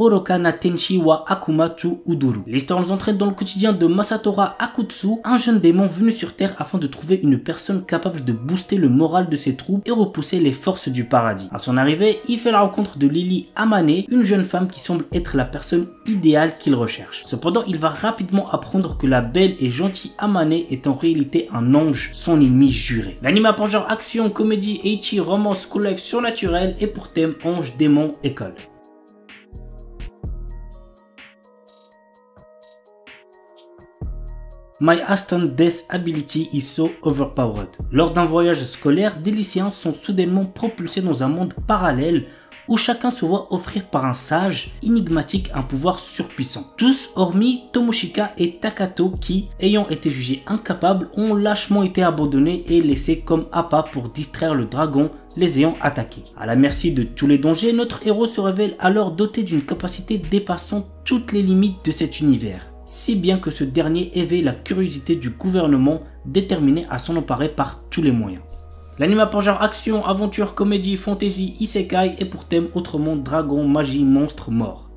Oroka na Tenshi wa Akuma tu Uduru. L'histoire nous entraîne dans le quotidien de Masatora Akutsu, un jeune démon venu sur Terre afin de trouver une personne capable de booster le moral de ses troupes et repousser les forces du paradis. À son arrivée, il fait la rencontre de Lily Amane, une jeune femme qui semble être la personne idéale qu'il recherche. Cependant, il va rapidement apprendre que la belle et gentille Amane est en réalité un ange, son ennemi juré. L'anime a pour genre action, comédie, ecchi, romance, school life surnaturel et pour thème ange, démon, école. My Instant Death Ability is so overpowered. Lors d'un voyage scolaire, des lycéens sont soudainement propulsés dans un monde parallèle où chacun se voit offrir par un sage énigmatique un pouvoir surpuissant. Tous hormis Tomoshika et Takato qui, ayant été jugés incapables, ont lâchement été abandonnés et laissés comme appât pour distraire le dragon les ayant attaqués. À la merci de tous les dangers, notre héros se révèle alors doté d'une capacité dépassant toutes les limites de cet univers. Si bien que ce dernier éveille la curiosité du gouvernement déterminé à s'en emparer par tous les moyens. L'anime a pour genre action, aventure, comédie, fantasy, isekai et pour thème autrement dragon, magie, monstre, mort.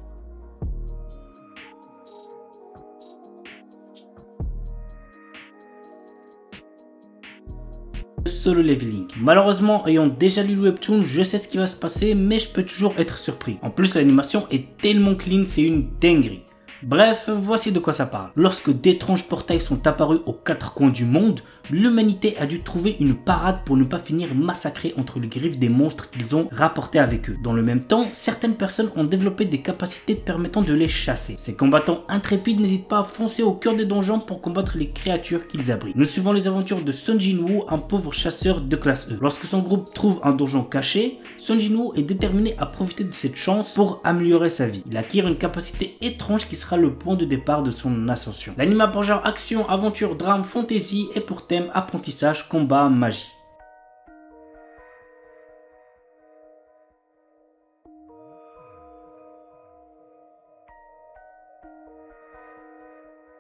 Solo Leveling. Malheureusement, ayant déjà lu le webtoon, je sais ce qui va se passer, mais je peux toujours être surpris. En plus, l'animation est tellement clean, c'est une dinguerie. Bref, voici de quoi ça parle. Lorsque d'étranges portails sont apparus aux quatre coins du monde, l'humanité a dû trouver une parade pour ne pas finir massacrée entre les griffes des monstres qu'ils ont rapportés avec eux. Dans le même temps, certaines personnes ont développé des capacités permettant de les chasser. Ces combattants intrépides n'hésitent pas à foncer au cœur des donjons pour combattre les créatures qu'ils abritent. Nous suivons les aventures de Son Jinwoo, un pauvre chasseur de classe E. Lorsque son groupe trouve un donjon caché, Son Jinwoo est déterminé à profiter de cette chance pour améliorer sa vie. Il acquiert une capacité étrange qui sera le point de départ de son ascension. L'anime a pour genre action, aventure, drame, fantasy et pour thème apprentissage, combat, magie.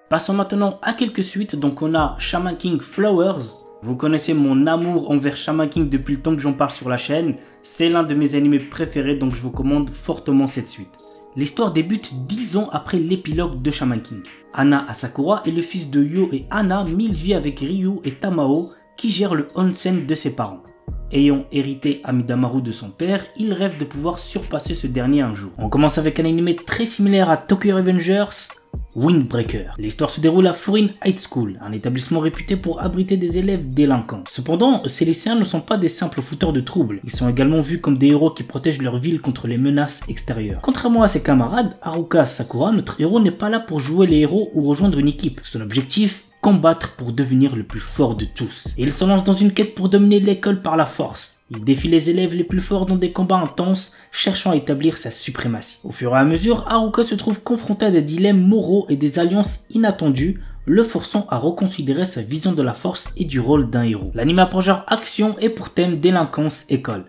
Passons maintenant à quelques suites. Donc on a Shaman King Flowers. Vous connaissez mon amour envers Shaman King depuis le temps que j'en parle sur la chaîne. C'est l'un de mes animés préférés, donc je vous commande fortement cette suite. L'histoire débute 10 ans après l'épilogue de Shaman King. Hana Asakura est le fils de Yo et Hana, mis vie avec Ryu et Tamao qui gèrent le onsen de ses parents. Ayant hérité Amidamaru de son père, il rêve de pouvoir surpasser ce dernier un jour. On commence avec un animé très similaire à Tokyo Revengers, Windbreaker. L'histoire se déroule à Furin High School, un établissement réputé pour abriter des élèves délinquants. Cependant, ces lycéens ne sont pas des simples fouteurs de troubles. Ils sont également vus comme des héros qui protègent leur ville contre les menaces extérieures. Contrairement à ses camarades, Haruka Sakura, notre héros n'est pas là pour jouer les héros ou rejoindre une équipe. Son objectif, combattre pour devenir le plus fort de tous. Et il se lance dans une quête pour dominer l'école par la force. Il défie les élèves les plus forts dans des combats intenses, cherchant à établir sa suprématie. Au fur et à mesure, Haruka se trouve confronté à des dilemmes moraux et des alliances inattendues, le forçant à reconsidérer sa vision de la force et du rôle d'un héros. L'anime a pour genre action et pour thème délinquance école.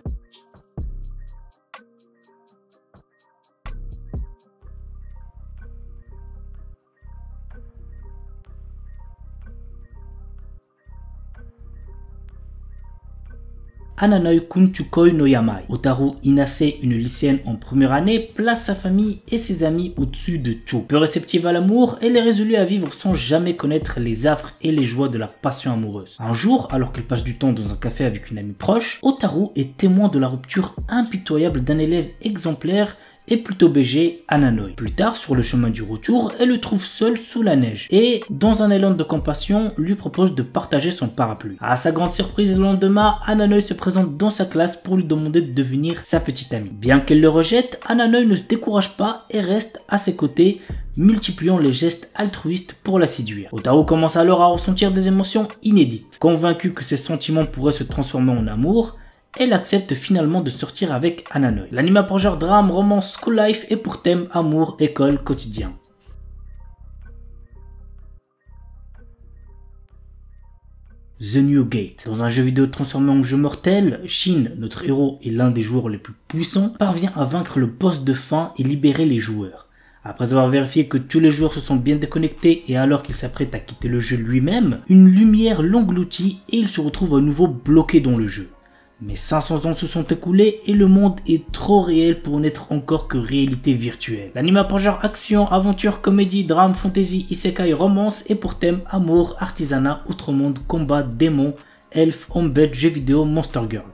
Ananoi Kunchukoi no Yamai. Otaru Inase, une lycéenne en première année, place sa famille et ses amis au-dessus de tout. Peu réceptive à l'amour, elle est résolue à vivre sans jamais connaître les affres et les joies de la passion amoureuse. Un jour, alors qu'elle passe du temps dans un café avec une amie proche, Otaru est témoin de la rupture impitoyable d'un élève exemplaire et plutôt BG, Ananoi. Plus tard, sur le chemin du retour, elle le trouve seul sous la neige et, dans un élan de compassion, lui propose de partager son parapluie. À sa grande surprise, le lendemain, Ananoi se présente dans sa classe pour lui demander de devenir sa petite amie. Bien qu'elle le rejette, Ananoi ne se décourage pas et reste à ses côtés, multipliant les gestes altruistes pour la séduire. Otaru commence alors à ressentir des émotions inédites. Convaincue que ses sentiments pourraient se transformer en amour, elle accepte finalement de sortir avec Ananoi. L'anime a pour genre drame, romance, school life et pour thème amour, école, quotidien. The New Gate. Dans un jeu vidéo transformé en jeu mortel, Shin, notre héros et l'un des joueurs les plus puissants, parvient à vaincre le boss de fin et libérer les joueurs. Après avoir vérifié que tous les joueurs se sont bien déconnectés et alors qu'il s'apprête à quitter le jeu lui-même, une lumière l'engloutit et il se retrouve à nouveau bloqué dans le jeu. Mais 500 ans se sont écoulés et le monde est trop réel pour n'être encore que réalité virtuelle. L'anime a pour genre action, aventure, comédie, drame, fantasy, isekai, romance et pour thème amour, artisanat, outre monde, combat, démons, elfes, embed, jeux vidéo, monster girl.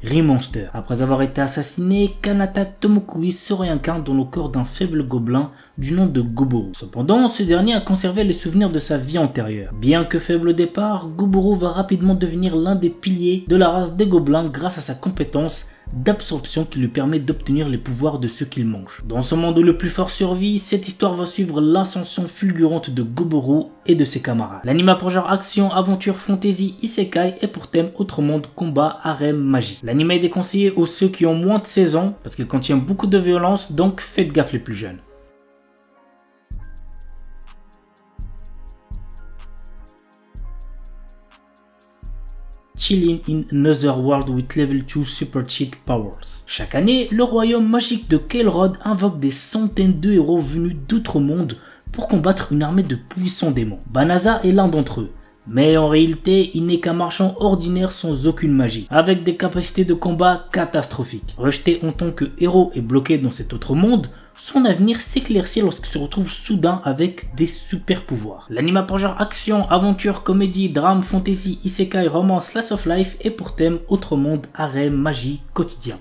Remonster. Après avoir été assassiné, Kanata Tomokui se réincarne dans le corps d'un faible gobelin du nom de Goboro. Cependant, ce dernier a conservé les souvenirs de sa vie antérieure. Bien que faible au départ, Goboro va rapidement devenir l'un des piliers de la race des gobelins grâce à sa compétence d'absorption qui lui permet d'obtenir les pouvoirs de ceux qu'il mange. Dans ce monde où le plus fort survit, cette histoire va suivre l'ascension fulgurante de Goboro et de ses camarades. L'anime a pour genre action, aventure, fantasy, isekai et pour thème autre monde, combat, harem, magie. L'anime est déconseillé aux ceux qui ont moins de 16 ans parce qu'il contient beaucoup de violence, donc faites gaffe les plus jeunes. Chilling in Another World with Level 2 Super Cheat Powers. Chaque année, le royaume magique de Kael'Rod invoque des centaines de héros venus d'autres mondes pour combattre une armée de puissants démons. Banaza est l'un d'entre eux. Mais en réalité, il n'est qu'un marchand ordinaire sans aucune magie, avec des capacités de combat catastrophiques. Rejeté en tant que héros et bloqué dans cet autre monde, son avenir s'éclaircit lorsqu'il se retrouve soudain avec des super pouvoirs. L'anime a pour genre action, aventure, comédie, drame, fantasy, isekai, romance, slice of life et pour thème autre monde, harem, magie, quotidien.